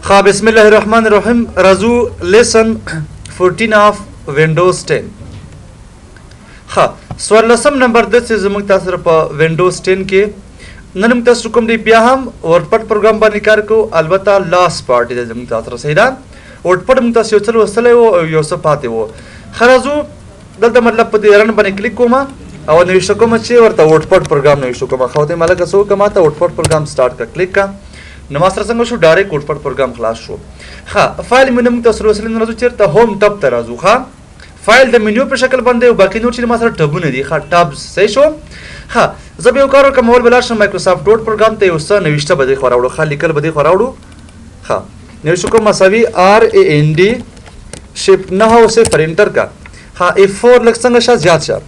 ها بسم الله الرحمن الرحیم راځو لیسن 14 اف وینډوز 10. ها سوال لسم نمبر 10 زموږ تاسو سره په وینډوز 10 کې نن موږ تاسو کوم دی بیا هم ورډ پروګرام باندې کار کوو. البته لاست پارت دی زموږ تاسو سره صحیح ده. ورډ موږ تاسو یو څل وسلې او یو څه پاتې وو. خرازو دلته مطلب په دې رن باندې کلیک کوم او نو شو کوم چې ورته ورډ پروګرام نو شو کوم خو ته ملګری سو کومه ته ورډ پروګرام سٹارټ کا کلیک کا نو ما سره څنګه شو ډایرکټ ورډ پروګرام خلاص شو. ها فایل موږ تاسو سره وسلې راځو چیرته هوم ټاب ته راځو. ها فایل د منیو په شکل باندې او باقي نور چې ما سره ټابونه دي. ها ټابز صحیح شو. ها زه به یو کار وکم ول بلار شم مایکروسافټ ورډ پروګرام ته یو څه نوښته بده خوراوړو خالي کل بده خوراوړو. ها نو شو کوم مساوي RAND شپ نه هو صفر انټر کا. ها F4 لږ څنګه شات زیات شه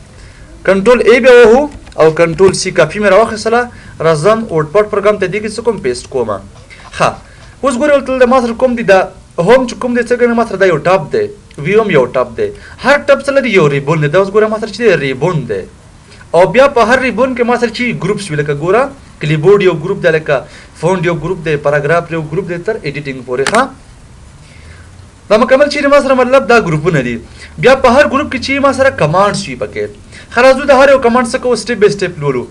کنټرول A به وو او کنټرول C کاپی مې راوخسله راځم ورډ پروګرام ته دی کې کوم پیسټ کوم. ها اوس ګورئ ولته ما سره کوم دی دا هوم چې کوم دی څنګه ما سره دا یو ټاب دی ویوم یو ټاب دی هر ټاب سره یو ریبون دی. دا اوس ګورئ ما سره چې ریبون دی او بیا په هر ریبون کې ما سره چې ګروپس ویل کا ګورا کلیبورډ یو ګروپ دی لکه فونټ یو ګروپ دی پاراګراف یو ګروپ دی تر ایډیټینګ پورې. ها دا مکمل چې ما سره مطلب دا ګروپونه دي. بیا په هر ګروپ کې چې ما سره کمانډز وي پکې خرازو د هر یو کمانډ څخه کو سټپ بای سټپ لولو.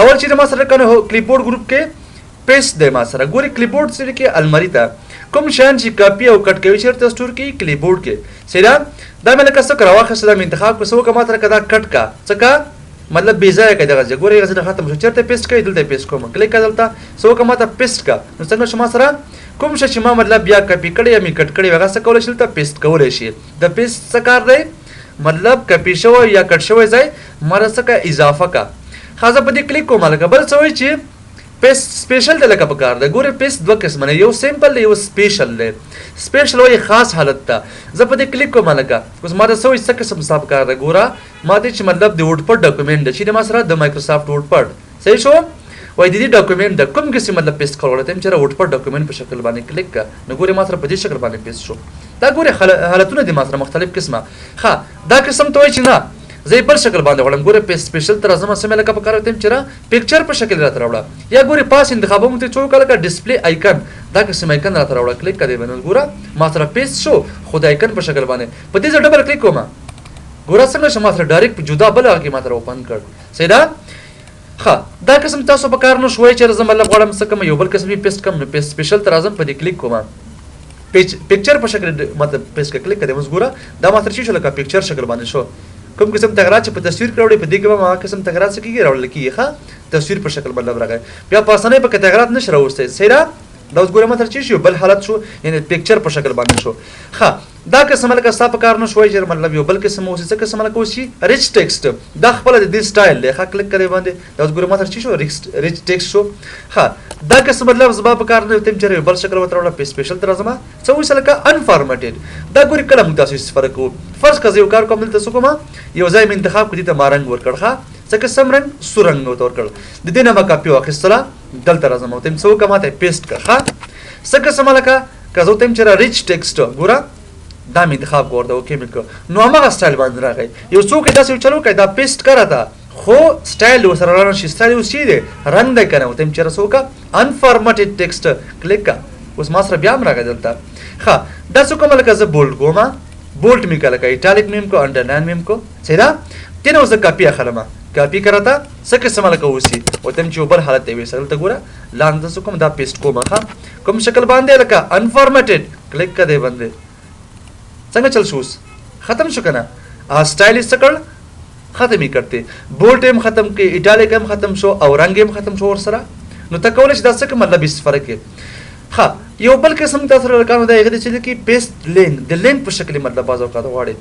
اول چې ما سره کنه کلیبورډ ګروپ کې پیسټ دی ما سره ګوري کلیبورډ سره کې الماری ته کوم شان چې کاپی او کټ کوي چیرته سٹور کې کلیبورډ کې سیدا دا مې لکه څه کراوه خسته مې انتخاب کو سو کما تر کدا کټ کا څکا مطلب بیزای کدا غځ ګوري غځ ختم شو چیرته پیسټ کوي دلته پیسټ کوم کلیک کړلتا سو کما ته پیسټ کا نو څنګه شما سره کوم چې ما مطلب بیا کاپی کړی یا می کټ کړی وغه څه کول شي ته پیسټ کول شي. د پیسټ څه کار دی مطلب کاپی شو یا کټ شو ځای مرسته کا اضافه کا. خاصه په دې کلیک کوم لکه بل څه وای چې پیسټ سپیشل د لکه په کار دی. ګوره پیسټ دوه قسم نه یو سیمپل دی یو سپیشل دی. سپیشل وای خاص حالت ته زه په دې کلیک کوم لکه اوس ما د سوې څه قسم حساب کار دی. ګوره ما دې چې مطلب د ورډ پډ ډاکومنت چې د ما سره د مایکروسافټ ورډ پډ صحیح شو وای دې ډاکومنت د کوم قسم مطلب پیسټ کول ته چې ورډ پډ ډاکومنت په شکل باندې کلیک کا نو ګوره ما سره په دې شکل باندې پیسټ شو. دا ګوره حالتونه دي ما سره مختلف قسمه. ها دا قسم ته وای چې نه زه په شکل باندې وړم ګوره په سپیشل تر ازمه سمه لکه په کار ته چې پکچر په شکل راته راوړه یا ګوره پاس انتخابو مته څو کله کا ډسپلی آیکن دا قسم آیکن راته راوړه کلیک کړئ باندې ګوره ما سره پیسټ شو خو د آیکن په شکل باندې په دې ډبل کلیک کوم ګوره څنګه شمه سره ډایرکټ جدا بل هغه ما سره اوپن کړ سیدا. ها دا قسم تاسو په کار نو شوي چې زما مطلب غواړم څه کوم یو بل قسم پیسټ کوم نو پیسټ سپیشل تر ازم په دې کلیک کوم پکچر په شکل مطلب پیسټ کلیک کړئ اوس ګوره دا ما سره شي لکه پکچر شکل باندې شو کوم قسم تغیرات چې په تصویر کړوړې په دې کې ما قسم تغیرات څه کیږي راول کیږي. ښه تصویر په شکل مطلب راغی بیا په اسانه په تغیرات نشه راوستي سیدا دا اوس ګوره ما تر چی شو بل حالت شو یعنی پکچر په شکل باندې شو. ښه دا قسم لکه صاحب کار نو شوي چې مطلب یو بل قسم اوسې څه قسم لکه اوسې ریچ ټیکسټ دا خپل د دې سټایل له ښه کلیک کړئ باندې دا اوس ګوره ما تر چی شو ریچ ټیکسټ شو. ښه دا قسم مطلب زما په کار نه تم چې بل شکل وترول په سپیشل تر ازما څه وسه لکه انفارمټډ دا ګوره کله موږ تاسو فرق کو فرض کړئ یو کار کوم تاسو کومه یو ځای من انتخاب کړی ته مارنګ ور کړه څه قسم رنگ سورنګ وتور کړ د دې نه ما کاپی واخیستله دلته راځم تم څو کما ته پیسټ کړه څه قسم لکه کزو تم چې ریچ ټیکسټ ګوره دا می انتخاب ورته اوکې مې نو هغه سټایل باندې راغی یو څوک داسې چلو کړه دا پیسټ کړه دا خو سټایل وسره رانه شي سټایل وسی دی رنگ دی کنه تم چې رسوکا انفارمټډ ټیکسټ کلیک کا اوس ما سره بیا راغی دلته. ښه دا څه کوم لکه زه بولډ کوم بولټ می کله کوي ایټالیک میم کو انډرلاین میم کو سیدا تینو زه کاپی اخلم کاپی کرتا څه قسم لکه اوسی او تم چې بل حالت دی وسره ته ګوره لاندې څه کوم دا پیسټ کوم ښه کوم شکل باندې لکه انفارمټډ کلیک کړئ باندې څنګه چل شوس ختم شو کنه سټایل سکل ختم ہی کرتے بولٹ هم ختم کې ایټالیک هم ختم شو او رنگ هم ختم شو ور سره نو تکول شي دا څه مطلب اس فرق کې. ها یو بل قسم تاسو لکه دا یغه چې کې پیسټ لینک د لینک په شکل مطلب بازو کا غواړي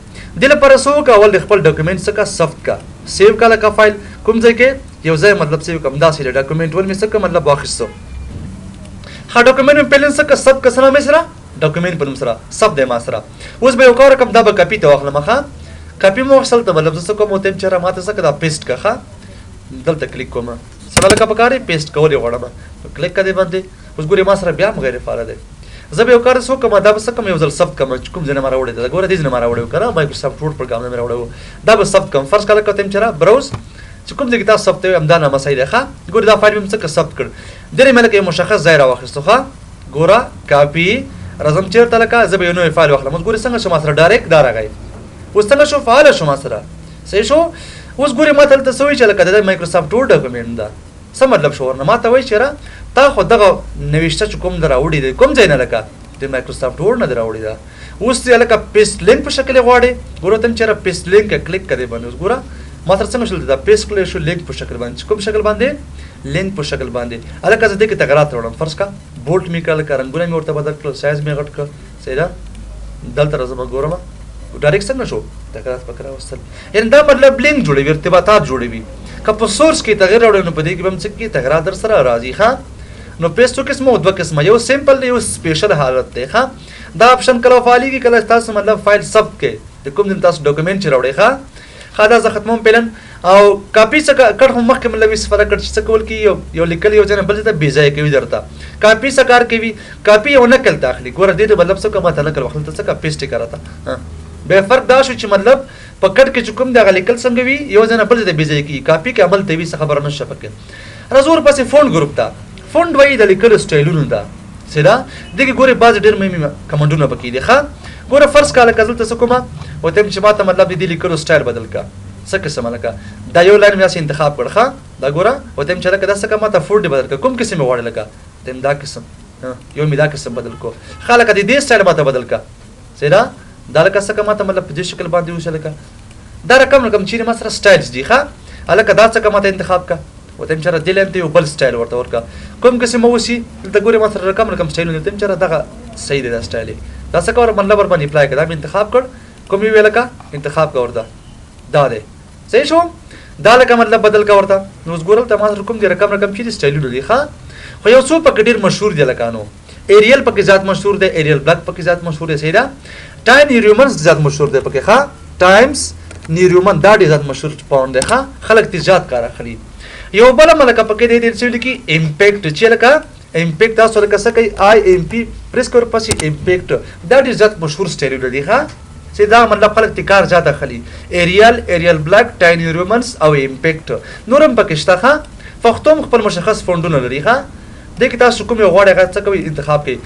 دله پر سو کا ول خپل ډاکومنٹ څخه سافت کا سیو کا لکه فایل کوم ځای کې یو ځای مطلب سیو کوم دا سره ډاکومنٹ ول می څخه مطلب واخیستو. ها ډاکومنٹ په لین څخه سب کسره مې سره ډاکومنٹ په سره سب د ما سره اوس به یو کار کوم دا به کاپی ته واخلم ښه کاپی مو وصل ته مطلب څه کوم ته چې را ماته څه دا پیسټ کا ښه دلته کلیک کوم سره لکه پکاري پیسټ کول غواړم کلیک کړئ باندې اوس ګوري ما سره بیا غیر فعال دی زه به یو کار سو کوم دا به کوم یو ځل ثبت کوم کوم ځنه ما راوړی دا ګوره دې ځنه ما راوړی کنه مایکروسافټ ورډ پروګرام نه راوړی دا به ثبت کوم فرض کله کوم چې را براوز چې کوم ځای کې تاسو ثبت وي امدانه مسایل ښه ګوره دا فایل مې څه ثبت کړ درې مله کې مشخص ځای راوخستو ښه ګوره کاپی راځم چیرته لکه زه به یو نوی فایل واخلم. اوس ګورې څنګه شو ما سره ډایرکټ دا راغی. اوس څنګه شو فعاله شو ما سره صحیح شو. اوس ګورې ما ته هلته څه وایي چې لکه د مایکروسافټ ورډ ډاکومنټ ده. څه مطلب شو ورنه ما ته وایي چې یاره تا خو دغه نوشته چې کوم در راوړي دی کوم ځای نه لکه د مایکروسافټ ورډ نه در راوړي ده. اوس یې لکه پیسټ لینک په شکل غواړي. ګوره ته چېرې پیسټ لینک کلیک کړې باندې اوس ګوره ما سره څنګه شول دا پیسټ کړی شو لینک په شکل باندې. کوم شکل باندې؟ لینک په شکل باندې. هلکه زه دې کې تغیرات راوړم. فرض کا بولټ مې کړل لکه رنګونه مې ورته بدل کړل سایز مې غټ کړ صحیح ده. دلته راځم ګورم ډایرکټ څنګه شو تغیرات پکې راوستل. یعنې دا مطلب لینک جوړوي ارتباطات جوړوي. که په سورس کې تغیر راوړی نو په دې کې به هم څه کېږي تغیرات در سره راځي ښه. نو پیسټو قسمه او دوه قسمه یو سیمپل دی یو سپیشل حالت دی ښه. دا آپشن کله فعالېږي کله تاسو مطلب فایل ثبت کړئ د کوم ځای تاسو ډاکومنټ چې راوړئ ښه. دا زه ختموم پیلن او کاپي څخه کړ هم مخکې مطلب استفاده کړ چې څه کول کېږي یو لیکل یو ځای نه بل ځای ته بې ځایه کوي درته. کاپي څه کار کوي کاپي یو نقل ته اخلي. ګوره دې ته مطلب څه کوه ما ته نقل واخلم ته څه کوه پیسټ یې کړه ته. بیا فرق دا شو چې مطلب په کټ کې چې کوم دغه لیکل څنګه وي یو ځای نه بل ځای ته بې ځایه کېږي. کاپي کې عمل ته وي څه خبره نشته پکې. راځو ورپسې فونټ ګروپ ته. فونټ وایي د لیکلو سټایلونو ده صحیح ده. دې کې ګورې بعضې ډېر مهم کمنډونه پکې دي ښه. ګوره فرض کړه لکه دلته څه کومه وته چې ما ته مطلب د دې لیکلو سټایل بدل کړه څه قسمه لکه دا یو لاین مې داسې انتخاب کړ ښه. دا ګوره وته چې لکه دا څه کوه ما ته فونټ بدل کړه کوم قسم مې غواړې لکه ته دا قسم یو مې دا قسم بدل کړو ښه. لکه د دې سټایل ما ته بدل کړه صحیح ده. دا لکه څه کوه ما ته مطلب په دې شکل باندې وشه لکه دا رقم چیرې ما سره سټایلز دي ښه. هلکه دا څه کوه ما ته انتخاب کړه وته چې دې لاین ته یو بل سټایل ورته ورکړه کوم قسم اوسي دلته ګورې ما سره رقم سټایلونه دي چې دغه صحیح دی دا سټایل دا څه کوه مطلب ور باندې اپلای کړه دا مې انتخاب کړ کوم یې لکه انتخاب کړ ورته دا دی صحیح شو. دا لکه مطلب بدل کړه ورته. نو اوس ګورل ته ما سره کوم دي رقم چې دي سټایلونه دي ښه. خو یو څو پکې ډېر مشهور دي لکه نو ایریل پکې ذات مشهور دی ایریل بلک پکې ذات مشهور دی صحیح ده. ټایم نیومنز ذات مشهور دی پکې ښه. ټایمز نیومن دا ډېر ذات مشهور پاوند دی ښه. خلک ترې زیات کار اخلي. یو بله ملکه پکې دی ډېر څه لیکي امپیکټ چې لکه امپیکټ تاسو لکه څه کوي آی ایم پی پریس کړئ پسې امپیکټ دا ډېر زیات مشهور سټایلونه دي ښه. چې دا مطلب خلک ترې کار زیات اخلي. ایریل بلک ټایم نیومنز او امپیکټ نور هم پکې شته ښه. پښتو هم خپل مشخص فونټونه لري ښه. دې کې تاسو کوم یو غواړئ هغه څه کوئ انتخاب کوئ.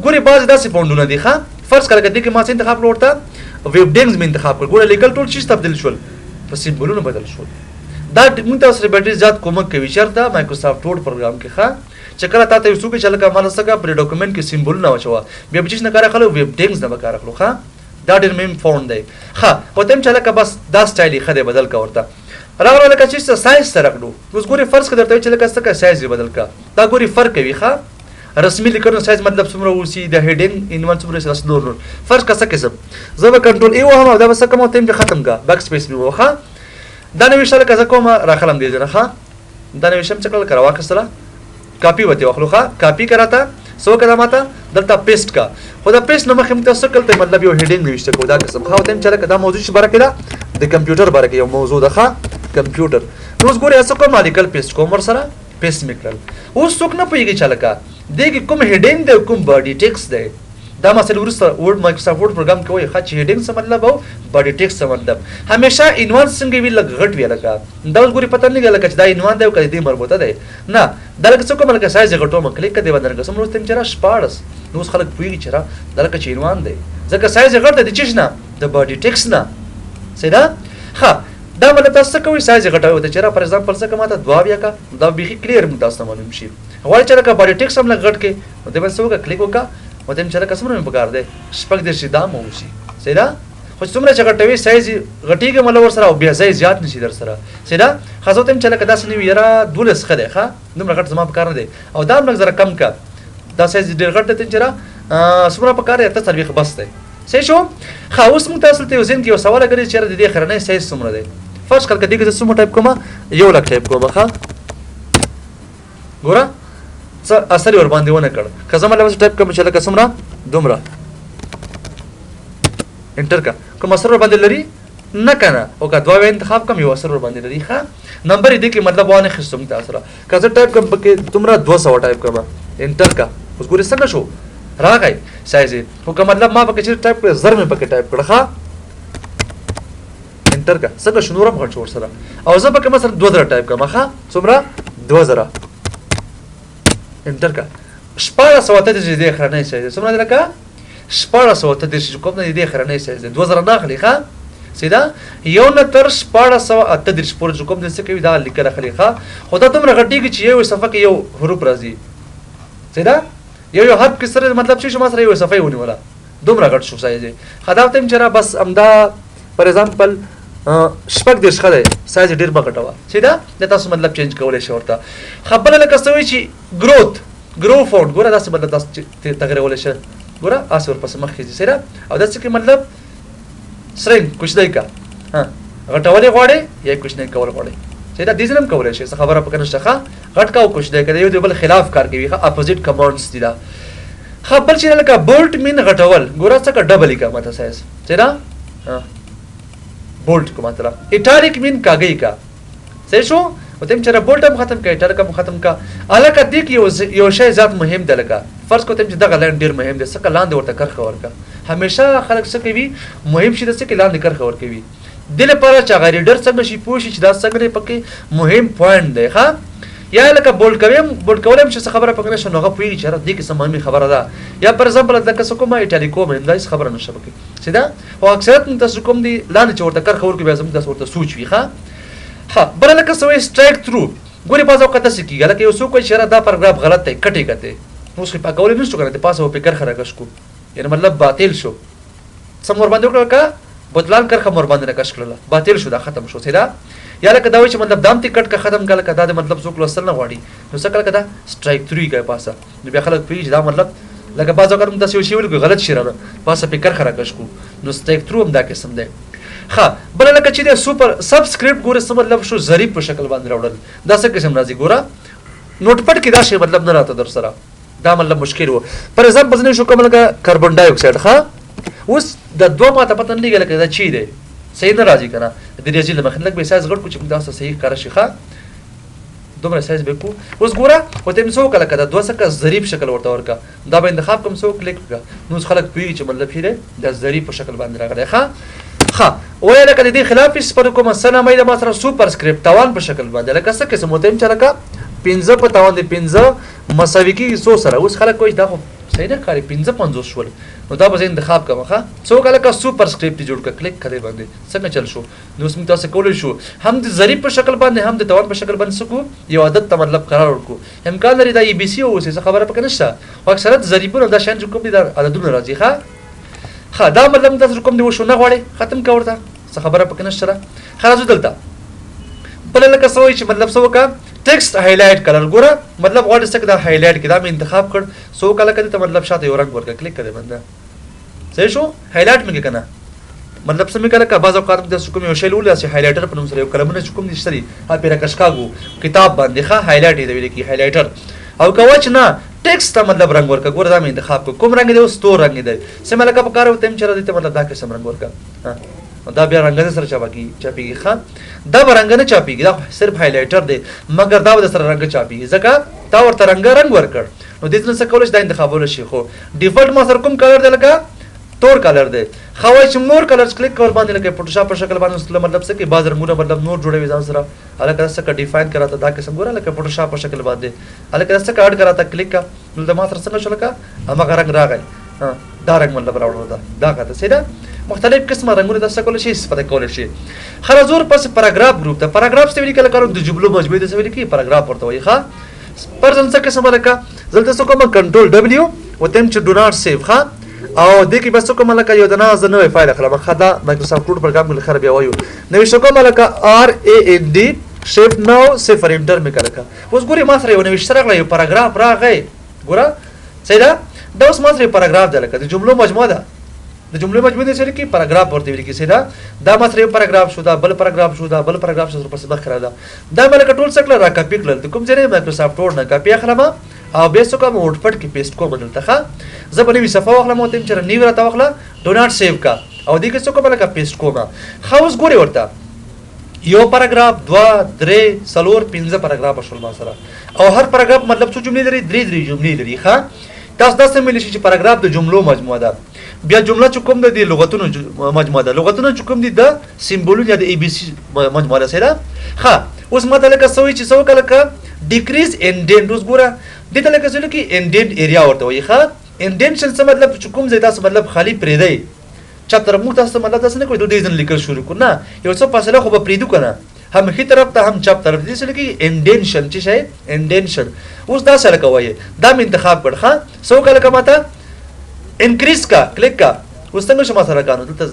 ګورې بعضې داسې فونټونه دي ښه. فرض کړه دې کې ما څه انتخاب کړو ورته ویبډینګز مې انتخاب کړ. ګوره لیکل ټول چیز تبدیل شول په سیمبولونو بدل شول. دا موږ تاسو سره ډېر زیات کومک کوي چېرته مایکروسافټ ورډ پروګرام کې ښه. چې کله تا ته یو څوک چې لکه ما څه کوه پرې ډاکومنټ کې سیمبولونه واچوه بیا به چیز نه کار اخلو ویبډینګز نه به کار اخلو ښه. دا ډېر مهم فونټ دی ښه. وته هم چې لکه بس دا سټایل یې ښه دی بدل کړه ورته. راغله لکه چې سایز سره کړو. اوس ګورې فرض کړه درته چې لکه څه کوه سایز یې بدل کړه. دا ګورې فرق کوي ښه. رسمي لیکنو سایز مطلب څومره اوسي د هیډینګ عنوان څومره اوسي نور فرض کړه څه قسم زه به کنټرول ای وهم او دا به څه کوم او ته یې ختم کړه بیک سپیس مې ووهه. دا نویشته لکه زه کوم راخلم دې ځای نه ښه. دا نویشته م څه کړل که راواخیستله کاپي به ترې واخلو ښه. کاپي که راته څه وکړه ما ته دلته پیسټ کړه. خو دا پیسټ نه مخکې موږ ته څه کړل ته مطلب یو هیډینګ نویشته کړو دا قسم ښه. ورته یم چې لکه دا موضوع چې باره کې ده د کمپیوټر باره کې یو موضوع ده ښه کمپیوټر. نو اوس ګورې څه کوم لیکل پیسټ کوم ورسره پیسټ مې کړل. اوس څوک نه پوهېږي چې لکه دې کې کوم هیډینګ دی کوم باډي ټیکس دی. دا مسله وروسته ورډ مایکروسافټ ورډ پروګرام کې وایي ښه چې هیډینګ څه مطلب او باډي ټیکس څه مطلب. همیشه عنوان څنګه وي لږ غټ وي لکه دا اوس ګورې پته نه لګي لکه چې دا عنوان دی او که دې مربوطه دی نه. دا لکه څه کوم لکه سایز یې غټوم کلیک کړه دې باندې لکه څومره اوس ته یم چې را 14 نو اوس خلک پوهېږي چې را دا لکه چې عنوان دی ځکه سایز یې غټ دی د چیز نه د باډي ټیکس نه صحیح ده ښه. دا مطلب تاسو څه کوئ سایز یې غټوئ ته چې را فار ایگزامپل څه که ما ته 2 بیا که دا بیخي کلیر موږ تاسو ته معلوم شي. غواړئ چې لکه باډي ټیکس هم لږ غټ کړې نو دې باندې څه وکړه کلیک وکړه وته یم چې لکه څومره مې پکار دی 14 دا مو اوسي صحیح ده. خو څومره چې غټوي سایز غټېږي مطلب ورسره او بیا ځای زیات نه شي در سره صحیح ده. ښه زه ورته یم چې لکه داسې نه وي یاره 12 ښه دی ښه دومره غټ زما پکار نه دی او دا هم لږ زره کم کړه دا سایز ډېر غټ دی چې را څومره پکار دی 18 بس دی صحیح شو. ښه اوس موږ تاسو ته یو ذهن کې یو سوال اګرې چې یاره د دې اخرنی سایز څومره دی. فرض کړه که دې کې زه څومره ټایپ کوم 1 لک ټایپ کوم ښه. ګوره څه اثر یې ورباندې ونه کړ. که زه مطلب ټایپ کوم چې لکه څومره دومره انټر کړه کوم اثر ورباندې لري نه که نه او که 2 انتخاب کوم یو اثر ورباندې لري ښه. نمبر یې دې کې مطلب وانخیستو موږ تاسو سره که زه ټایپ کوم پکې دومره 200 ټایپ کوم انټر کړه اوس ګورې څنګه شو راغی سایز یې. خو که مطلب ما پکې چې ټایپ کړه 1000 مې پکې ټایپ کړه ښه انټر کړه څنګه شو نور هم غټ شو ورسره او زه پکې مثلا 2000 ټایپ کړم ښه څومره 2000 انټر کړه 1400 دې اخرنی سایز څومره دی لکه 1438 کوم نه دې خرنه سایز 2000 نه اخلي ښا سیدا یو نه تر 1438 پورې کوم د څه کوي دا لیکل اخلي ښا خدا دومره غټي کې چې یو صفحه کې یو حروف راځي سیدا یو حرف کې سره مطلب چې شما سره یو صفحه ونیولا دومره غټ شو سایز خدا ته چې را بس امدا فار ایگزامپل شپږ د شخه سایز ډیر بغټوا سیدا د تاسو مطلب چینج کولای شئ ورته خبره لکه سوي چې ګرو فونټ ګوره تاسو مطلب تاسو تغیر ولې شئ ګوره اسور پس مخ کې سیدا او دا څه کې مطلب سرنګ کوشدای کا ها غټولې غواړي یا کوشنه کول غواړي سیدا دې ځنم کولای شي خبره پکې نشته غټ کا او کوشدای کړي یو د بل خلاف کار کوي اپوزیټ کمانډز دي دا خبر چې لکه بولټ مين غټول ګوره څه ډبل کا ماته سایز سیدا بولټ کو مطلب اټاریک مين کاګي کا صحیح شو وتم چې بولټ هم ختم کړي اټاریک هم ختم کا الکه دې کې یو شی ذات مهم ده لکه فرض کوم چې دغه لاند ډیر مهم ده څه لاندې ورته کار خور کا همیشه خلک څه کوي مهم شي د څه کې لاندې کار خور کوي د لپاره چې غیر ډر څنګه شي پوښي چې دا څنګه پکې مهم پوینټ دی ها یا لکه بولټ کولم چې خبره پکې نشو نوغه پوي چې دې کې سمامي خبره ده یا پر ایگزامپل د کس کومه ایټالیکوم دا هیڅ خبره نشه پکې سیدا او اکثریت تاسو کوم دی لاندې چې ورته کار خور کوي زموږ تاسو ورته سوچ وی ها بل لکه سوې سټرایک تھرو ګوري پاسو کته سکیږي لکه یو څوک چې دا پاراګراف غلط دی کټي کته نو څه پاکول نه شو کنه د پاسو په کار خراګش کو یعنی مطلب باطل شو سم ور باندې وکړه کا بدلان کر خمر باندې کش کړل باطل شو دا ختم شو سیدا یا لکه دا چې مطلب دام ټیکټ کا ختم کړه کدا د مطلب څوک لوستل نه غواړي نو څه کړه کدا سټرایک 3 کوي پاسه نو بیا خلک پیژ دا مطلب لکه بازو کړم تاسو یو شی ویل غلط شي را پاسه فکر خراکش کو نو سټرایک 3 هم دا قسم دی ها بل لکه چې د سوپر سبسکرپټ ګوره څه مطلب شو ظریف په شکل باندې راوړل دا څه قسم راځي ګوره نوٹ پټ کې دا شی مطلب نه راته در سره دا مطلب مشکل وو پر ایگزامپل نه شو کوم لکه کاربن ډای اکساید ها اوس د دوه ماته پته نه لګل کېدا چی دی صحیح نه راځي کنه د دې ځل مخنلک به سایز غړ کو چې تاسو صحیح کار شي ښه دومره سایز به کو اوس ګوره وته مسو کله کده دوه سکه ظریف شکل ورته ورکا دا به انتخاب کوم سو کلیک وکړه نو خلک پیږي چې مطلب پیره د ظریف په شکل باندې راغلی ښه وای لکه د دې خلاف سپر کوم سنه مې د ماتره سوپر سکرپټ توان په شکل باندې لکه څه قسم وته چې لکه 15 په توان دي 15 مساوي کی سو سره اوس خلک کوی دا صحیح نه کاری 15 شول نو دا به انتخاب کوم ښه څو کله کا سوپر سکرپټ جوړ ک کلیک کړئ باندې څنګه چل شو نو اسمه تاسو کولای شو هم د ظریف په شکل باندې هم د توان په شکل باندې سکو یو عادت ته مطلب قرار ورکو امکان لري دا ای بي سي او څه خبره پکې نشته او اکثریت ظریفونه دا شان کوم دي د عددونه راځي ښه دا مطلب تاسو کوم دی وشو نه غواړي ختم کا ورته څه خبره پکې نشته خلاص دلته بل لکه سوي چې مطلب سو کا ټیکسټ هایلایټ کړل ګوره مطلب واټ څه دا هایلایټ کړه دا مې انتخاب کړ سو کله کده ته مطلب شاته یو رنگ ورکړه کلیک کړه باندې صحیح شو هایلایټ مې کنه مطلب سمې کله کا بعض اوقات د کوم یو شی لول چې هایلایټر په نوم سره یو کلمونه کوم نشته ها پیرا کشکاګو کتاب باندې ښه هایلایټ دی ویل کی هایلایټر او کوچ نه ټیکسټ ته مطلب رنگ ورکړه ګوره دا مې انتخاب کوم رنگ دی اوس تو رنگ دی سمې لکه په کار وته چې را دي ته مطلب دا قسم رنگ ورکړه دا بیا رنگ سره چاپیږي ښه دا رنگ نه چاپیږي دا صرف هایلایټر دی مګر دا د سره رنگ چاپیږي ځکه تا ورته رنگ ورکړ نو د دې څه کولای شي دا انتخابول شي خو ډیفالت ما سره کوم کلر دی لکه تور کلر دی خو چې مور کلرز کلیک کول باندې لکه فوټوشاپ په شکل باندې مطلب څه کې باز رنگونه مطلب نور جوړوي ځان سره الکه څه ډیفاین کراته دا قسم ګوره لکه فوټوشاپ په شکل باندې الکه څه کارت کراته کلیک کا نو د ما سره څنګه شو لکه اما رنگ راغی دا رنگ مطلب راوړل دا کاته سیده مختلف قسمه رنگونه د څه کول شي استفاده کول شي خرازور پس پاراګراف ګروپ ته پاراګراف څه ویل کله کارو د جملو مجموعه د څه ویل کی پاراګراف ورته وایي ښه پر ځل څه قسمه لکه زلته څه کوم کنټرول دبليو وتم چې ډو ناٹ سیو ښه او د کې بس کوم لکه یو د ناز نوې فایل خلم خدا مایکروسافټ ورډ پروګرام کې خراب یو نو شو کوم لکه ار ا ان ډي شیفټ نو صفر انټر مې کړه اوس ګوري ما سره یو نوې شرغله یو پاراګراف راغی ګوره سیدا دا اوس ما سره پاراګراف ده لکه د جملو مجموعه ده د جملو مجموعه د سره کې پاراګراف ورته ویل کی سیدا دا ما سره پاراګراف شو دا بل پاراګراف شو دا بل پاراګراف شو پس مخ کړه دا مله کټول سکل را کاپی کړل د کوم ځای مایکروسافټ ورډ نه کاپی اخلم او به څه کوم ورډ پټ کې پیسټ کوم دلته زه په نوې صفحه واخلم او تم چې نیو راته واخله ډو ناٹ سیو کا او دې کې څه کوم لکه پیسټ کوم خاوس ګوري ورته یو پاراګراف 2 3 4 5 پاراګراف شول ما سره او هر پاراګراف مطلب څو جملې لري درې جملې لري ښه تاسو دا سم ملي شي چې پاراګراف د جملو مجموعه ده بیا جمله چې کوم د لغتونو مجموعه ده لغتونو چې کوم دي د سیمبولونو یا د ای بي سي مجموعه ده سره ښه اوس ماته لکه سوي چې سو کله ډیکریز انډینټ اوس ګوره دې ته لکه څه لکه انډینټ ایریا ورته وایي ښه انډینشن څه مطلب چې کوم ځای تاسو مطلب خالی پرېږدئ چپ طرف موږ تاسو ته مطلب داسې نه کوئ دې ځین لیکل شروع کړو نه یو څه فاصله خو به پرېږدو که نه هم ښي طرف ته هم چپ طرف دې څه لیکي انډینشن چې شی انډینشن اوس دا سره کوئ دا مې انتخاب کړ ښه څه وکړه لکه ماته انکریز کا کلیک کا اوس څنګه شو ما سره کانو دلته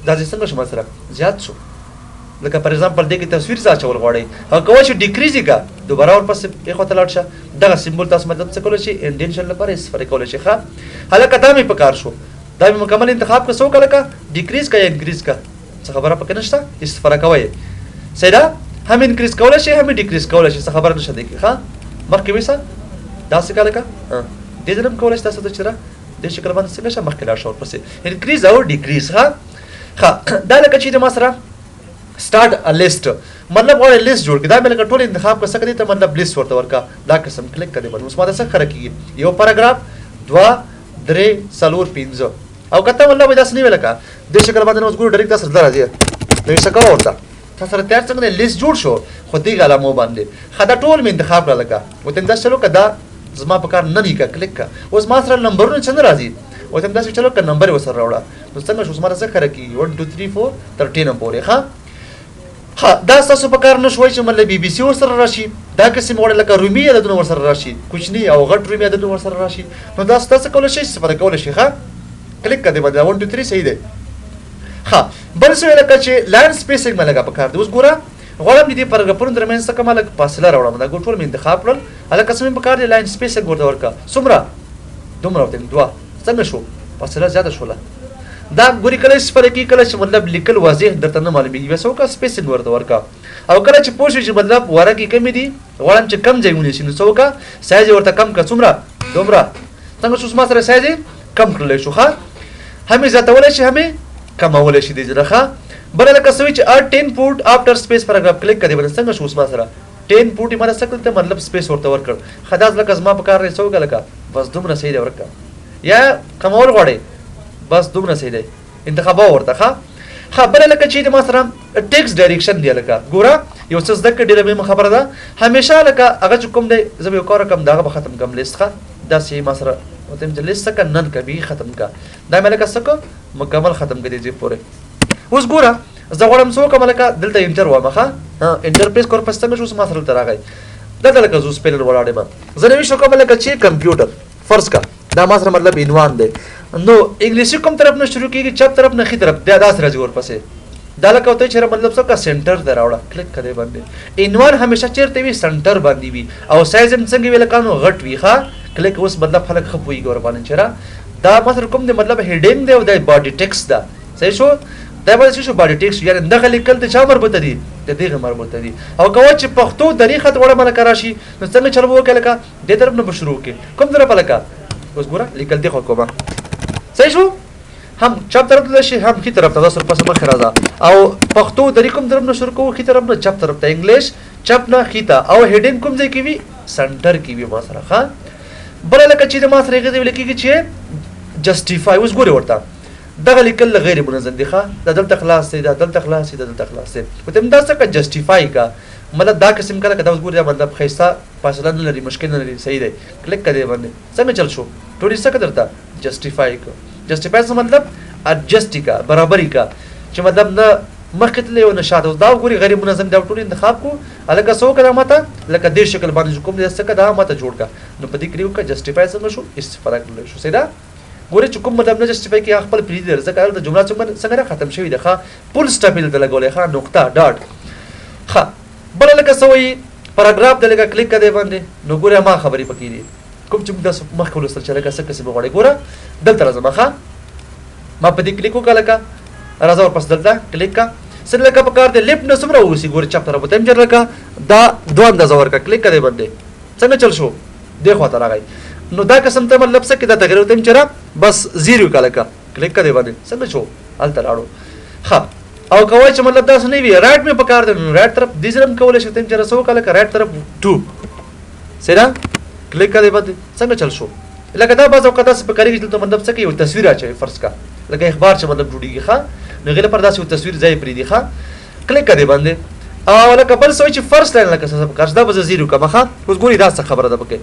دا چې څنګه شو ما سره زیات شو لکه پر ایگزامپل دې کې تصویر ځا چول غواړئ هغه کوئ چې ډیکریز یې کا دوباره ورپسې یې خواته لاړ شه دغه سیمبول تاسو مطلب څه کولی شئ انډینشن لپاره استفاده کولی شئ ښه هلکه دا مې په کار شو دا مې مکمل انتخاب کړه څه وکړه لکه ډیکریز کا یا انکریز کا څه خبره پکې نشته استفاده کوئ صحیح ده هم انکریز کولی شئ هم ډیکریز کولی شئ څه خبره نشته دې کې ښه مخکې ویسه داسې کا لکه دې ځل هم کولی شئ تاسو ته چې دې شکل باندې څنګه شه مخکې لاړ شه ورپسې انکریز او ډیکریز ښه دا لکه چې د ما سره سٹارټ ا لیست مطلب غواړي لیست جوړ کړي دا مې لکه ټول انتخاب کړه څه کړي ته مطلب لیست ورته ورکړه دا قسم کلیک کړئ باندې اوس ماته څه ښکاره کېږي یو پاراګراف 2 3 4 5 او کته مطلب داسې نه وي لکه دې شکل باندې اوس ګورو ډایرکټ تاسو سره راځي نو څه کوه ورته تاسو سره تیار څنګه لیست جوړ شو خو دې علامو باندې ښه دا ټول مې انتخاب کړه لکه وته دا چلو که دا زما په کار نه دی که کلیک کړه اوس ما سره نمبرونه څنګه راځي وته داسې چلو که نمبر یې ورسره راوړه نو څنګه شو اوس ماته څه ښکاره کېږي 1 2 3 4 تر 10 پورې ښه دا ستاسو په کار نه شوی چې مطلب بي بي سي ورسره راشي دا قسم وړه لکه رومي عددونه ورسره راشي کوچني او غټ رومي عددونه ورسره راشي نو دا ستاسو کولی شئ استفاده کولی شئ ښه کلیک کړئ باندې 1 2 3 صحیح دی ښه بل څه لکه چې لاین سپیسینګ مې لګه په کار دی اوس ګوره غواړم د دې پاراګرافونو ترمنځ څه کومه لږ فاصله راوړم دا ټول مې انتخاب کړل هلکه څه مې په کار دی لاین سپیسینګ ورته ورکړه څومره دومره ورته 2 څنګه شو فاصله زیاته شوله دا ګوري کله استفاده کېږي کله چې مطلب لیکل واضح درته نه معلومېږي بیا څه وکړه سپیسینګ ورته ورکړه او کله چې پوه شئ چې مطلب ورقې کمې دي غواړم چې کم ځای ونیسي نو څه وکړه سایز یې ورته کم کړه څومره دومره څنګه شو ما سره سایز یې کم کړلی شو ښه همې زیاتولی شي همې کمولی شي دې ځله ښه بله لکه څه وي چې 10 فوټ آفټر سپیس پاراګراف کلیک کړی باندې څنګه شو اوس ما سره 10 فوټ یې ماته څه کړل ته مطلب سپیس ورته ورکړ ښه دا لکه زما په کار دی څه وکړه لکه بس دومره صحیح دی ورکړه یا کمول غواړئ بس دومره صحیح دی انتخابه ورته ښه بله لکه چې د ما سره ټیکس ډایرکشن دی لکه ګوره یو څه زده کړه ډېره مهمه خبره ده همیشه لکه هغه چې کوم دی زه به یو کار وکړم د هغه به ختم کړم لیست ښه داسې ما سره ورته چې لیست څه کړه نن کړه بیخي ختم کړه دا مې لکه څه کړه مکمل ختم کړه دې ځای پورې اوس ګوره زه غواړم څه وکړم لکه دلته انټر وایم ښه انټر پریس کړ پس څنګه شو اوس ما سره دلته راغی دلته لکه زه سپیلر ولاړ یم زه نوي شو کوم لکه چې کمپیوټر فرض کا دا ما سره مطلب عنوان دی نو انګلیسي کوم طرف نه شروع کېږي چپ طرف نه ښي طرف بیا داسې راځي ورپسې دا لکه ورته چې مطلب څه کا سنټر ته راوړه کلیک کړئ باندې عنوان همیشه چېرته وي سنټر باندې وي او سایز هم څنګه وي لکه نو غټ وي ښه کلیک اوس مطلب خلک ښه پوهېږي ورباندې چې دا ما سره کوم دی مطلب هیډینګ دی او دا باډي ټیکس ده صحیح شو دا به څه شو باډي ټیکس یعنې دغه لیکل د چا مربوطه دي د دغه مربوطه دي او که وایي چې پښتو دري خط وړه ملکه راشي نو څنګه چل به وکړې لکه دې طرف نه به شروع وکړې کوم طرف لکه اوس ګوره لیکل دې خوا کومه صحیح شو هم چپ طرف ته شي هم ښي طرف ته دا سر پسې مخکې راځه او پښتو دري کوم طرف نه شروع کوو ښي طرف نه چپ طرف ته انګلیش چپ نه ښي ته او هیډینګ کوم ځای کې وي سنټر کې وي ما سره ښه بله لکه چې د ما سره هغې ته ویل کېږي چې جسټیفای اوس ګورې ورته دغه لیکل غیر منظم دي ښه دا دلته خلاص دی دا دلته خلاص دی دا دلته خلاص دی ورته دا څه که جسټیفای کا مطلب دا قسم کله که دا اوس ګورې دا مطلب ښایسته فاصله نه لري مشکل نه لري صحیح دی کلیک کړې باندې څنګه چل شو ټولې څه که درته جسټیفای که جسټیفای څه مطلب اډجسټ کا برابري کا چې مطلب نه مخکې تللی او نه شاته اوس دا وګورې غیر منظم دا ټول انتخاب کړو هلکه څه وکړه ماته لکه دې شکل باندې کوم دی څه که دا ماته جوړ کړه نو په دې کې وکړه جسټیفای څنګه شو استفاده کړلی شو صحیح ده ګورې چې کوم مطلب نه جسټیفای کې خپل پرېږدي در ځکه هلته جمله څنګه نه ختم شوې ده ښه فول سټاپ یې دلته لګولی ښه نقطه ډاټ ښه بله لکه څه وایي پاراګراف د لکه کلیک کړی باندې نو ګوره ما خبرې پکې دي کوم چې موږ داسې مخکې ولوستل چې لکه څه قسم غواړئ ګوره دلته راځم ښه ما په دې کلیک وکړه لکه راځه ورپسې دلته کلیک کړه څه لکه په کار دی لیفټ نه څومره واوسي ګوره چپ طرف ته هم چېر لکه دا 2 اندازه ورکړه کلیک کړی باندې څنګه چل شو دې خوا ته راغی نو دا قسم ته مطلب څه کې دا تغیر ورته هم چېره بس 0 وکړه لکه کلیک کړی باندې څنګه شو هلته لاړو ښه او که وایي چې مطلب داسې نه وي رایټ مې په کار دی نو رایټ طرف دې سره هم کولی شي ته هم چېره څه وکړه لکه رایټ طرف 2 صحیح ده کلیک کړی باندې څنګه چل شو لکه دا بعض اوقات داسې په کارېږي چې دلته مطلب څه کوي یو تصویر اچوي فرض کا لکه اخبار چې مطلب جوړېږي ښه نو هغې لپاره داسې یو تصویر ځای پرېږدي ښه کلیک کړی باندې او لکه بل څه وایي چې فرست لاین لکه څه په کار دا به زه 0 کړم ښه اوس ګورې دا څه خبره ده پکې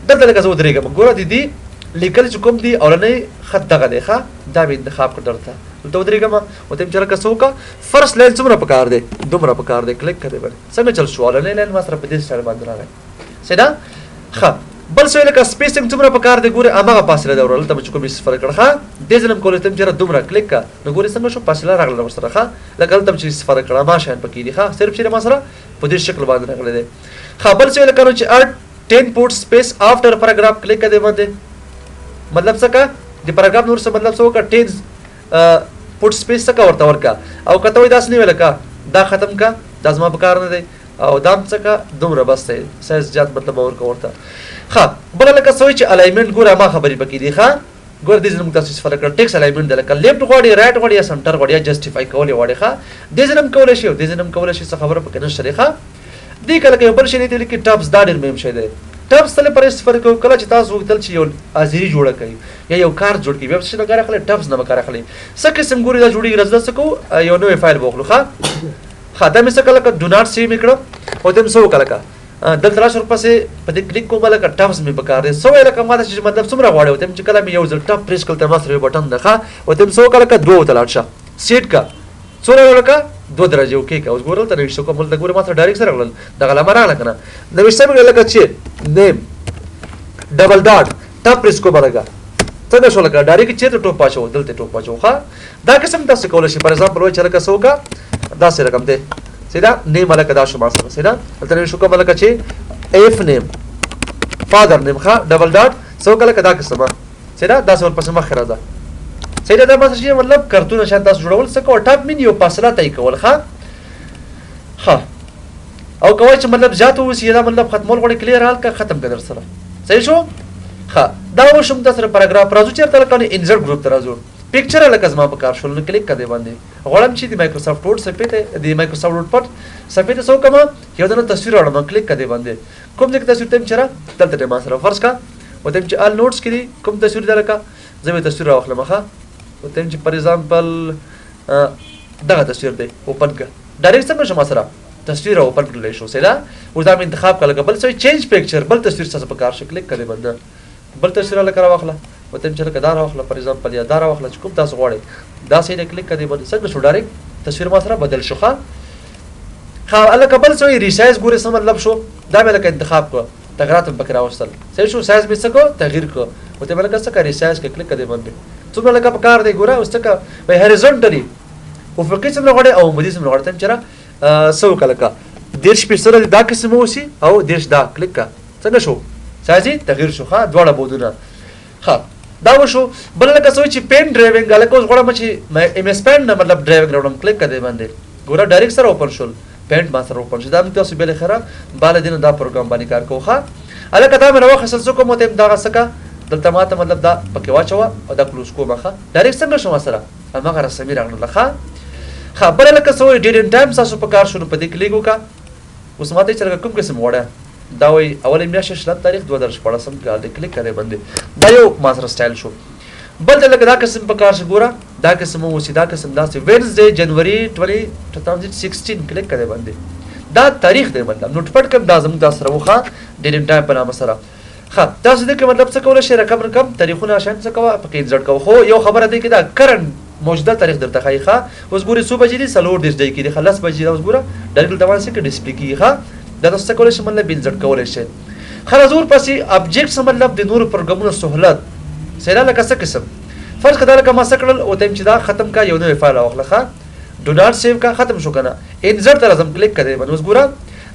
دلته لکه زه ودرېږم ګوره د دې لیکل چې کوم دی اولنۍ خط دغه دی ښه دا به انتخاب کړ درته دلته ودرېږم ورته یم چې لکه څه وکړه فرست لاین څومره پکار دی دومره پکار دی کلیک کړی باندې څنګه چل شو اولنۍ لاین ما سره په دې سټایل باندې راغی سیده ښه بل څه لکه سپیسینګ څومره پکار دی ګوره هماغه فاصله ده ورته چې کوم څه فرق کړه ښه دې ځل هم کولی ته چې دومره کلیک کړه نو ګورې څنګه شو فاصله راغله ورسره ښه لکه هلته چې څه فرق کړه ما شیان پکې دي ښه صرف چې ما سره په دې شکل باندې راغلی دی ښه بل څه لکه چې اډ 10 پوټ سپیس آفټر پیراګراف کلیک کړه دې باندې مطلب څه کا د پیراګراف نور څه مطلب څه وکړه 10 پوټ سپیس څه کا ورته ورکا او کته وای داس نه ویل کا دا ختم کا دا زما په کار نه دی او دام څه کا دومره بس دی سایز زیات مطلب ورکا ورته ښه بل لکه څه چې الایمنت ګوره ما خبرې پکې دي ښه ګوره دې زموږ تاسو فرق کړ ټیکس الایمنت لکه لیفټ غواړي رائټ غواړي یا سنټر غواړي یا جسټیفای کول غواړي ښه دې ځنم کول شي دې ځنم کول شي څه خبره پکې نشته ښه دې کله کې بل شي دې لیکي ټاپس دا ډېر مهم شي دی ټاپس تل پر استفاده کوو کله چې تاسو وکتل چې یو ازری جوړه کوي یا یو کار جوړ کوي ویب سټ نه کار اخلي ټاپس نه کار اخلي څه قسم ګوري دا جوړي رزده سکو یو نوې فایل بوخلو ښه دا مې څه کله ک ډو ناٹ سیو میکړو او تم سو کله کا دلته راشه ورپسې په دې کلیک کوم لکه ټاپس مې پکار دی سو لکه ما چې مطلب څومره غواړي او تم چې کله مې یو ځل ټاپ پریس کړم ما سره بټن ده ښه او تم سو کله کا دوه تلاړ شه سیټ کا څوره لکه 2 درجه اوکې کا اوس ګورل ته نشو کوم د ګوره ما سره ډایرکټ سره غلل دغه لمر راغله کنه د وښته مې لکه چې نیم ډبل ډاټ ټاپ پریس کو برګه څنګه شو لکه ډایرکټ چیرته ټوپ پاچو دلته ټوپ پاچو ښه دا قسم تاسو کولای شئ فار ایگزامپل وای چې لکه سوکا دا سره رقم دی سیدا نیم لکه دا شو ما سره سیدا دلته نشو کوم لکه چې اف نیم فادر نیم ښه ډبل ډاټ سوکا لکه دا قسمه سیدا دا څور پسې مخ راځه سیدا دا مطلب چې مطلب کارتون شان تاسو جوړول څه کو ټاپ مين یو فاصله تای کول ښه او کوای چې مطلب ذات وسی دا مطلب ختمول غوړي کلیر حال کا ختم کړه سره صحیح شو ښه دا وشم د سره پیراګراف راځو چیرته لکه انسرټ گروپ ته راځو پکچر لکه زما په کار شول نو کلیک کړئ باندې غواړم چې د مایکروسافټ ورډ سپیته د مایکروسافټ ورډ پټ سپیته سو کوم یو دنه تصویر راوړم کلیک کړئ باندې کوم ځای کې تصویر تم چر دلته ما سره فرض کا وته چې ال نوټس کې کوم تصویر درکا زمي تصویر راوخلم ښه وته چې فار ایگزامپل دغه تصویر دی اوپن کا ډایرکټ څنګه شم سره تصویر اوپن کړل شو سره او دا مې انتخاب کړل بل څه چینج پکچر بل تصویر څه په کار شو کلیک کړئ باندې بل تصویر لکه راوخله وته چې لکه دا راوخله فار ایگزامپل یا دا راوخله چې کوم تاسو غواړئ دا سې کلیک کړئ باندې څنګه شو ډایرکټ تصویر ما سره بدل شو ښه الکه بل څه ریسایز ګورې څه مطلب شو دا مې لکه انتخاب کړ تغیرات په کرا وستل صحیح شو سایز به څه کو تغییر کو وته مې لکه څه کړی سایز کې کلیک کړئ باندې څومره لکه په کار دی ګوره اوس څه به هریزونټلی او افقي څومره غواړي او مدي څومره غواړي تم چر سو کلکه دیرش پیسره دا قسم وسی او دیرش دا کلیک کا څنګه شو سایز تغییر شو ښه دواړه بودونه ښه دا وشو بل لکه څه چې پین ډرایوینګ لکه اوس غواړم چې ایم اس پین مطلب ډرایوینګ راوړم کلیک کړئ باندې ګوره ډایرکټ سره اوپن شول پینټ ما سره اوپن شو دا تاسو به لخره بل دین دا پروګرام باندې کار کوخه الکه دا مې نو خصل څه کوم ته دا سکه دلته ماته مطلب دا پکې واچو او دا کلوز کومه ښه ډایرکټ څنګه شو سره هغه رسمي راغله ښه خبر لکه سو ډیټ ان ټایم تاسو په کار شروع پدې کلیک وکا اوس ماته چې کوم قسم وړه دا وای اولې میاشتې شلت تاریخ 2014 کال دی کلیک کړئ باندې دا یو ماستر سټایل شو بل لکه دا قسم په کار شګورا دا قسم مو سیدا قسم دا سي وینزډے جنوري 2016 کلیک کړئ باندې دا تاریخ دی مطلب نوٹ پټ کم دا زموږ سره وخا ډیټ ان ټایم په نامه سره ښه تاسو دې کې مطلب څه کول شي رقم تاریخونه شان څه کوه پکې انسرټ کوو خو یو خبره دی کې دا کرنٹ موجوده تاریخ درته ښایي ښه اوس ګورې څو بجې دي 4 دقیقې دي خلاص بجې اوس ګوره ډایرکټ دوان سي کې ډسپلی کیږي ښه دا تاسو کولای شئ مطلب انسرټ کولای شئ خلاص ور پسې ابجیکټس مطلب د نور پروګرامونو سہولت سره لکه څه قسم فرض کړه لکه ما څه کړل او تم چې دا ختم کا یو نوې فایل واخله ښه ډو ناٹ سیو کا ختم شو کنه انسرټ تر ازم کلیک کړئ باندې اوس ګوره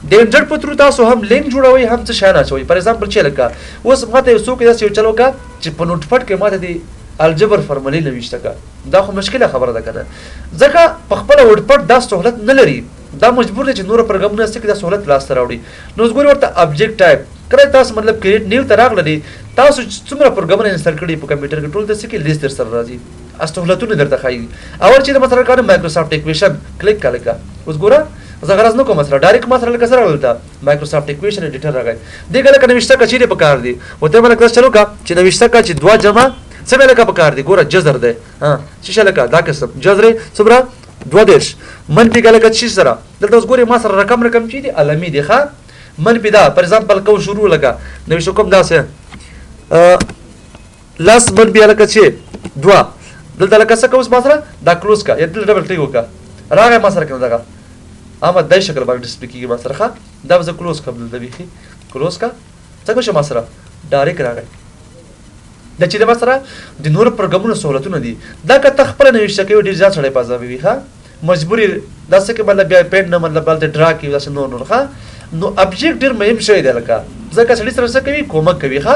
د انسرټ په تر تاسو هم لینک جوړوي هم څه شانه چوي فار ایگزامپل چې لکه اوس ماته یو څوک دا یو چلو کا چې په نوٹ پټ کې ماته دی الجبر فرمولې نوښته کا دا خو مشکله خبره ده کنه ځکه په خپل وډ پټ دا سہولت نه لري دا مجبور دي چې نور پروګرامونه ستاسو د سہولت لاس ته راوړي نو زګور ورته ابجیکټ ټایپ کړئ تاسو مطلب کریټ نیو تراغله دي تاسو څومره پروګرامونه انسټال کړئ په کمپیوټر کې ټول د سکه لیست در سره راځي سہولتونه درته ښایي او چې مثلا کار مایکروسافټ ایکویشن کلیک کړئ اوس ګوره زه غرض نه کوم سره ډایرکټ ما سره لکه سره ولته مایکروسافټ ایکویشن ایډیټر راغی دغه لکه نوښته کچې په کار دی وته مله کلاس چلو کا چې نوښته کا چې 2 جمع څه لکه په کار دی ګوره جذر دی ها چې لکه دا قسم جذر صبره 2 دیش من په لکه چې سره دلته اوس ګوره ما سره رقم چې دی علامه دی ښا من په دا فار ایگزامپل کو شروع لگا نوښته کوم دا سه لس من بیا لکه چې 2 دلته لکه څه کوم ما سره دا کلوز کا یا دل ډبل کلیک وکړه راغی ما سره کنه دغه اما دای شکل باندې ډسپلی کیږي ما سره ښه دا زه کلوز کوم دلته بیخي کلوز کا څنګه شو ما سره ډایرکټ راغی د چې د ما سره د نور پروګرامونو سہولتونه دي دا که ته خپل نوښت کوي ډیر ځات سره پازا وي ښه مجبوری دا څه کې مطلب بیا پینټ نه مطلب بل ډرا کوي دا څه نور ښه نو ابجیکټ ډیر مهم شی دی لکه ځکه سړی سره څه کوي کومک کوي ښه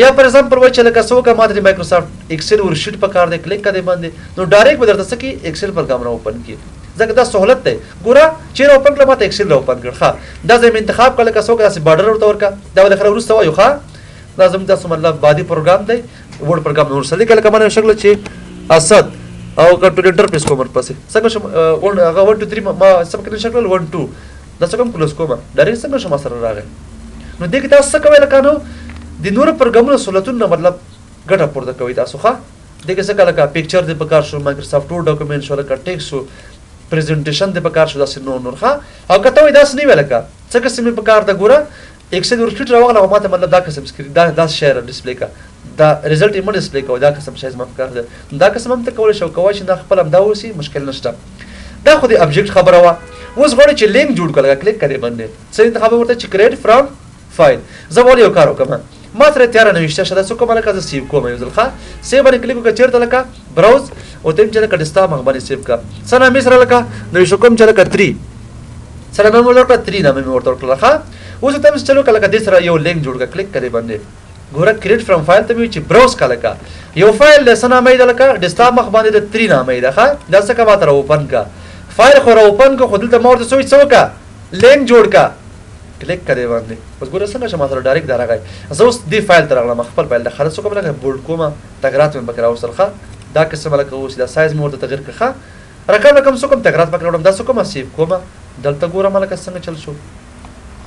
یا پر ایگزامپل وای چې لکه څوک ماته د مایکروسافټ ایکسل ور شیټ په کار دی کلیک کړي باندې نو ډایرکټ به درته څه کی ایکسل پروګرام را اوپن کی ځکه دا سہولت دی ګوره چې را اوپن کړه ماته ایکسل را اوپن کړ ښه دا زم انتخاب کړه لکه څوک داسې بارډر ورته ورکا دا ول خره ورسته وایو ښه دا زم تاسو مطلب بادي پروګرام دی ورډ پروګرام نور سلی کله کمنه شکل چې اسد او کمپیوټر پرس کوم ورپسې څنګه شم هغه 1 2 3 ما سم کې شکل 1 2 دا څنګه کلوز کوم ډایرکټ څنګه شم سره راغی نو دغه تاسو څه کوي لکه نو د نور پروګرامونو سہولتونه مطلب ګټه پورته کوي تاسو ښه دغه څه کله کا پکچر د پکار شو مایکروسافټ ورډ ډاکومنټ شو لکه ټیکس شو پریزنټیشن د پکار شو داسې نور ښه او کته وای داس نه ویل کا څه قسم پکار د ګوره ایکسل ورشیټ راوغله ماته مطلب دا قسم سکرین دا شیر ډسپلی کا دا ریزلټ یې ډسپلی کوي دا قسم شای زما پکار ده دا قسم هم ته کولای شو کوای چې دا خپل هم دا وسی مشکل نشته دا خو د ابجیکټ خبره وا اوس غواړي چې لینک جوړ کړه کلیک کړئ باندې څه انتخاب ورته چې کریټ فرام فایل زه ولې یو کار وکم ما سره تیار نوښته شته څه کوم لکه زه سیو کوم یو ځل ښه سیو باندې کلیک وکړه چیرته لکه براوز او تم چې لکه ډیسکټاپ باندې سیو کا سره مې سره لکه نو شو کوم چې لکه 3 سره مې ورته 3 نامه مې ورته ورکړه ښه اوس ته چلو کله کده سره یو لینک جوړ کا کلیک کړئ باندې ګوره کریټ فرام فایل ته چې براوز کله کا یو فایل لسنه مې دلکه ډیسکټاپ مخ باندې د 3 نامه ده ښه دا څه کا ماته اوپن کا فایل خو را اوپن کو خودل ته مورته سوچ څوکا لینک جوړ کا کلیک کړئ باندې بس ګوره څنګه شمه سره ډایرکټ درغی زه اوس دی فایل تر غلم خپل فایل د خلاص کوم لکه بولډ کومه تغیرات مې بکرا وسرخه دا قسم لکه اوس دا سایز مورته تغیر کړه رقم رقم څه کوم تغیرات بکرا دا څه کوم سیو کومه دلته ګوره ملک څنګه چل شو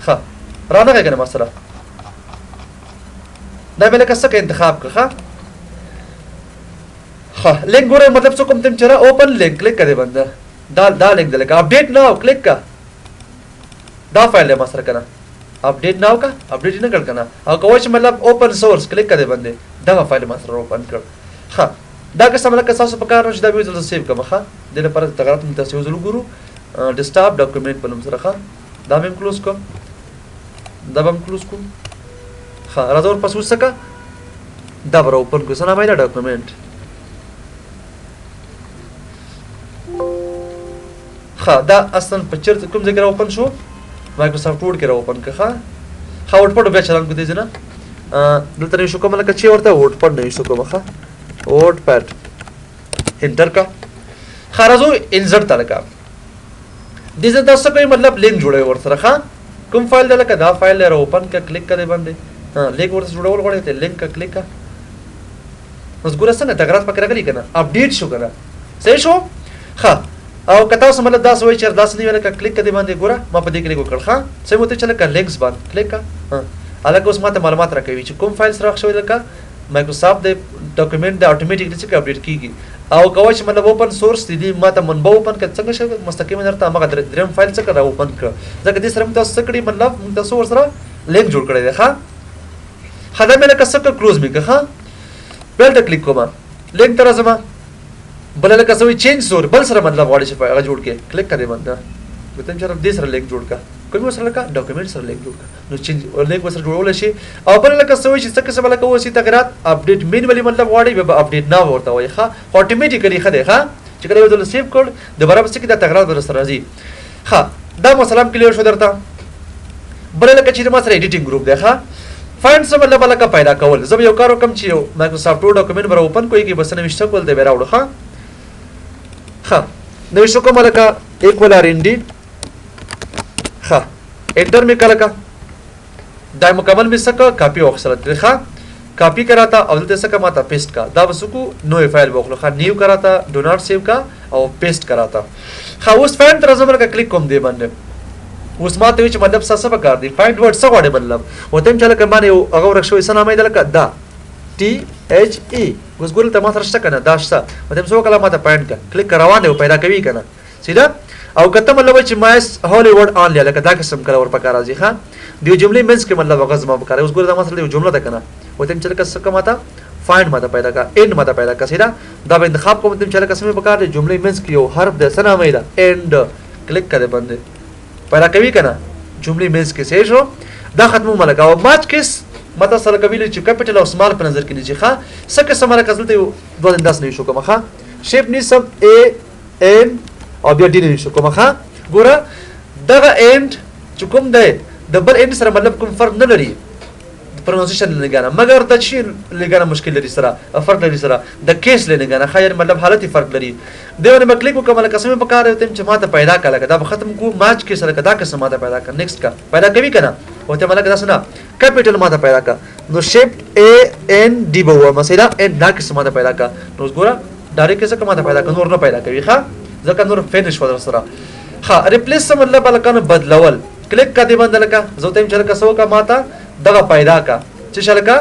ښه رانه کنه مسره دا ملک څه کې انتخاب کړه ښه لینک ګوره مطلب څه کوم تم چر اوپن لینک کلیک کړئ باندې دا لینک دلکه اپډیټ ناو کلیک کا دا فایل ما سره کنه اپډیټ ناو کا اپډیټ نه کړ کنه او کوم چې مطلب اوپن سورس کلیک کړئ باندې دا فایل ما سره اوپن کړ ښه دا که سم لکه تاسو په کار نشي دا ویډیو سیو کوم ښه د لپاره تغیرات متاسو زلو ګورو ډیسکټاپ ډاکومنټ په نوم سره ښه دا مې کلوز کوم دا به کلوز کوم ښه راځو ور پاسو سکه دا ور اوپن کو سره مې دا ډاکومنټ ښه دا اصلا په چیرته کوم ځای کې اوپن شو مایکروسافټ ورډ کې اوپن کړه ښه ورډ پټ بیا چلان کو دي نه دلته نشو کوم لکه چې ورته ورډ پټ نشو کوم ښه ورډ پټ انټر کا خرازو انسرټ تلکا دې زه تاسو کوم مطلب لینک جوړوي ورسره ښه کوم فایل دلکه دا فایل لره اوپن کا کلیک کړئ باندې لینک ورته جوړول غواړئ ته لینک کا کلیک کا اوس ګوره څنګه تغیرات پکې راغلي کنه اپډیټ شو کنه صحیح شو ښه او کته اوس مطلب دا سوي چې داس نه ویل کا کلیک کړئ باندې ګوره ما په دې کلیک وکړ ښه سم وته چل کا لینکس باندې کلیک کا الګ اوس ماته معلومات راکوي چې کوم فایل سره شوی لکه مایکروسافټ د ډاکومنټ د اتوماتیکلی څخه اپډیټ کیږي او کوم چې مطلب اوپن سورس دي ماته منبع اوپن کړ څنګه شو مستقیم درته هغه دریم فایل څخه را اوپن کړ ځکه دې سره تاسو کړي مطلب تاسو ورسره لینک جوړ کړی دی ښه خدای مې لکه څه کلوز مې ښه بل ته کلیک کوم لینک تر ازما بل لکه سوي چینج سور بل سره مطلب غواړي چې هغه جوړ کې کلیک کړئ باندې وته چې دې سره لینک جوړ کا کوم سره لکه ډاکومنټ سره لینک جوړ کا نو چینج لینک سره جوړول شي او بل لکه سوي چې څه څه بل کوي چې تغیرات اپډیټ مینولی مطلب غواړي به اپډیټ نه ورته وای ښه اتوماتیکلی خدای ښه چې کله یو ځل سیو کړ دوباره به څه کې دا تغیرات به سره راځي ښه دا مثلا کلیئر شو درته بل لکه چې ما سره ایډیټینګ ګروپ دی ښه فایند سم مطلب لکه پیدا کول زه یو کار وکم چې مایکروسافټ ورډ ډاکومنټ بر اوپن کوي کې بس نه وشته کول دی راوړو ښه ها نو شو کوم لکه ایکوال ار ان डी ها انټر می کله کا دا مکمل می سکه کاپی وخصلت ښه کاپی کراتا او دلته سکه ماته پیسٹ کا دا وسکو نو فایل وکړو ښه نیو کراتا ډو ناٹ سیو کا او پیسٹ کراتا ښه اوس فایند تر زمر کا کلیک کوم دی باندې اوس ماته چې مطلب څه به کار دی فایند ورډ څه غواړي مطلب وته چل کمانه هغه ورښوي سنامه دلکه دا T H E اوس ګورل ته ما سره شته کنه دا شته مته څو کله ماته پاینټ کا کلیک روان دی پیدا کوي کنه سیده او کته مطلب چې ماس هالیوډ آن لکه دا قسم کله ور پکار راځي ښا دی جملې منځ کې مطلب غزما وکړي اوس ګورل ما سره دی جمله ده کنه وته چې کله څه ماته فایند ماته پیدا کا اند ماته پیدا کا سیدا دا به انتخاب کوم تم چله قسمه پکار دی جمله منس کې یو حرف د سنا مې دا اند کلیک کړه باندې پیدا کوي کنه جمله منس کې صحیح شو دا ختمو ملګا او ماچ کیس مته سره کوي چې کیپټل او سمال په نظر کې نه ځي ښا سکه سمره کزلته یو دوه انداز نه شو کومه ښا شیپ نی سم ا ان او بیا ډی نه شو کومه ښا ګوره دغه اند چې کوم دی د بل اند سره مطلب کوم فرق نه لري پرونونسیشن لګانا مگر د شي لګانا مشکل لري سره فرق لري سره د کیس لګانا خیر مطلب حالت فرق لري دیونه مکلیک وکمل قسمه پکاره تم چې ماته پیدا کړه دا ختم کو ماچ کې سره کدا قسم ماته پیدا کړه نیکسٹ کا پیدا کوي کنه او ته ملګری سنا کیپټل ماته پیدا کړه نو شیپ ا ان डी بو مسیدا ان دا قسم ماته پیدا کړه نو ګوره ډایرکټ څه ماته پیدا کړه نور نه پیدا کوي ښا ځکه نور فینیش ودر سره ها ریپلیس مطلب بلکانو بدلول کلیک کا دی باندې لکه زه تم چې کسو کا ماته دغه پیدا کا چې شلکا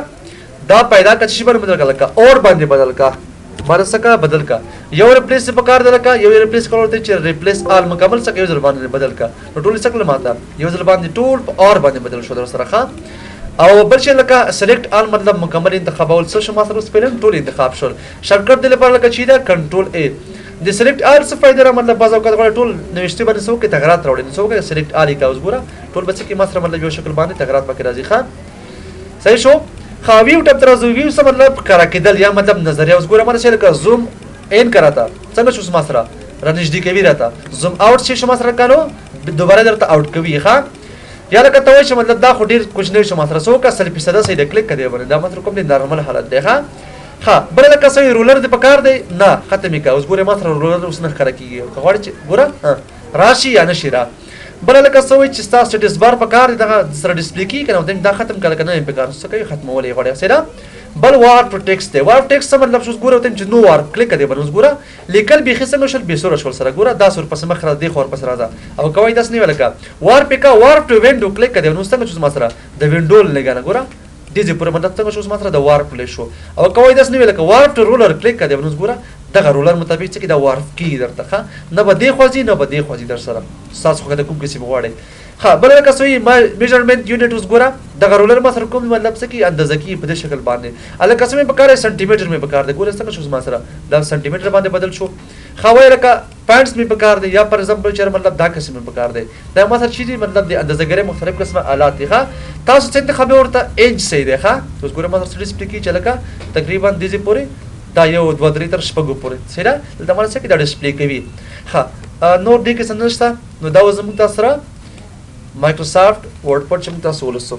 دا پیدا کا چې باندې بدل کا اور باندې بدل کا مرسکا بدل کا یو ریپلیس په کار دلکا یو ریپلیس کول ته چې ریپلیس آل مکمل سکه یو ځل باندې بدل کا نو ټول سکل ماته یو ځل باندې ټول اور باندې بدل شو در سره ښا او بل چې لکه سلیکټ آل مطلب مکمل انتخاب اول څه شو ما سره سپیلن ټول انتخاب شول شارټکټ د لپاره لکه چې دا کنټرول ا د سلیکټ آل څه فائدہ را مطلب بازو کا ټول نوښتې باندې سو کې تغیرات راوړي سو کې سلیکټ آل کا اوس ګوره ټول بچ کې ما سره مطلب یو شکل باندې تغیرات پکې راځي ښا صحیح شو خاویو ټپ تر زویو څه مطلب کرا کېدل یا مطلب نظریه اوس ګوره مله چې لکه زوم ان کراتا څنګه شو ما سره را نږدې کوي راته زوم آوټ شي شو ما سره کالو دوباره درته آوټ کوي ښا یا لکه ته وایې چې مطلب دا خو ډېر کوچنی شو ما سره سو کا 100% صحیح د کلیک کړی باندې دا مطلب کوم دی نارمل حالت دی ښا ها بل لکه سوی رولر د پکار دی نه ختمي کا اوس ګوره ما سره رولر اوس نه ښکاره کیږي غواړي چې ګوره راشي یا نشي را بل لکه سوی چې تاسو سټیټس بار پکار دی دغه سره ډیسپلی کی کنه دا ختم کړه کنه په کار څه کوي ختمولې غواړي سره بل وار ټو ټیکست دی وار ټیکست مطلب شو ګوره ته چې نو وار کلیک کړي باندې ګوره لیکل به خصم شل به سور شول سره ګوره دا سور پس مخ را دی خور پس راځه او کوي داس نه ولکه وار پکا وار ټو وینډو کلیک کړي نو څنګه چې ما سره د وینډو لګانه ګوره دې پورې مطلب څنګه شو ما سره د وار پلی شو او کوي داس نه ولکه وار ټو رولر کلیک کړي نو ګوره دغه رولر مطابق چې دا وار کی درته نه به دی خوځي نه به دی خوځي در سره تاسو خو د کوم کسی بغواړي ها بل لکه سوی میجرمنت یونټ اوس ګوره دغه رولر ما سره کوم مطلب څه کی اندازه کی په دې شکل باندې الکه قسمه په کار سنټیمټر مې په کار دی ګوره څنګه شو ما سره دا سنټیمټر باندې بدل شو خوای لکه پاینټس مې په کار دی یا پر ایگزامپل چې مطلب دا قسمه په کار دی دا ما سره چې مطلب د اندازه ګره مختلف قسمه آلات دي ها تاسو څنګه خبر ورته انچ صحیح دی ها اوس ګوره ما سره ډیسپلی کی چې لکه تقریبا دې پورې دا یو 2-3 تر شپږو پورې سره دا مله څه کې دا ډیسپلی کوي ها نو دې کې څنګه نشته نو دا زموږ تاسو سره مایکروسافټ ورډ پر چې موږ تاسو ولسو